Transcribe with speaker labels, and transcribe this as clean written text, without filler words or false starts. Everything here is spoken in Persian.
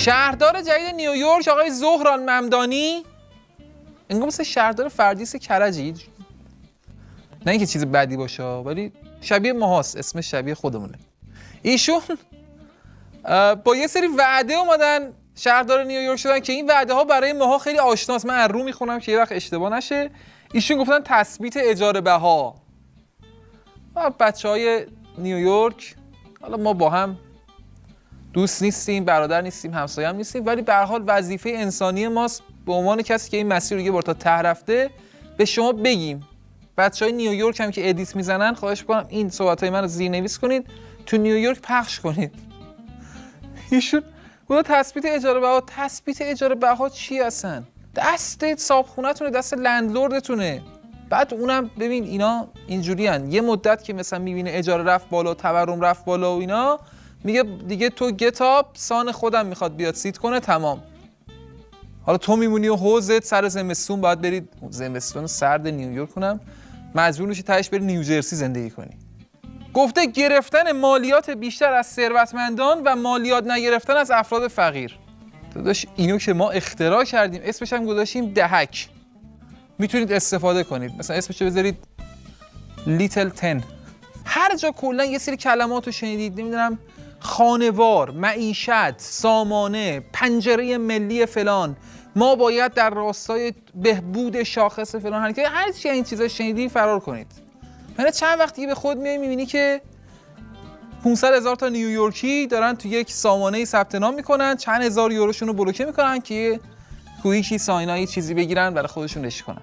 Speaker 1: شهردار جدید نیویورک آقای زهران ممدانی، انگار مثل شهردار فردیس کرجی، نه اینکه چیز بدی باشه ولی شبیه ماهاست، اسمش شبیه خودمونه. ایشون با یه سری وعده اومدن شهردار نیویورک شدن که این وعده ها برای ماها خیلی آشناست. من از رو میخونم که یه وقت اشتباه نشه. ایشون گفتن تثبیت اجاره بها. بچهای نیویورک، حالا ما با هم دوست نیستیم، برادر نیستیم، همسایه هم نیستیم، ولی به هر حال وظیفه انسانی ماست به عنوان کسی که این مسیر رو یه بار تا ته رفته به شما بگیم. بچهای نیویورک هم که ادیت میزنن خواهش می‌کنم این صحبت‌های من رو زیرنویس کنید، تو نیویورک پخش کنید. ایشون گفت تثبیت اجاره بها. تثبیت اجاره بها چی هستن؟ دست صاحبخونه‌تونه، دست لندلوردتونه. بعد اونم ببین اینا اینجوریان، یه مدت که مثلا میبینه اجاره رفت بالا، تورم رفت بالا و اینا، میگه دیگه تو گتاب سان خودم میخواد بیاد سیت کنه، تمام. حالا تو میمونی و حوزت سر زمستون باید برید، زمستون سرد نیویورک کنم، مجبور میشی تهش بری نیوجرسی زندگی کنی. گفته گرفتن مالیات بیشتر از ثروتمندان و مالیات نگرفتن از افراد فقیر. داداش اینو که ما اختراع کردیم، اسمش هم گذاشتیم دهک. میتونید استفاده کنید، مثلا اسمش رو بذارید لیتل تن. هر جا کلا یه سری کلمات رو شنیدید، نمیدونم خانوار، معیشت، سامانه، پنجره ملی فلان، ما باید در راستای بهبود شاخص فلان حرکت، هر چی این چیزا شنیدی فرار کنید. من چند وقتی به خود میای میبینی که 500,000 تا نیویورکی دارن تو یک سامانه ثبت نام میکنن، چند هزار یوروشون رو بلوکه میکنن که کویکی ساینایی چیزی بگیرن برای خودشون رشد کنن.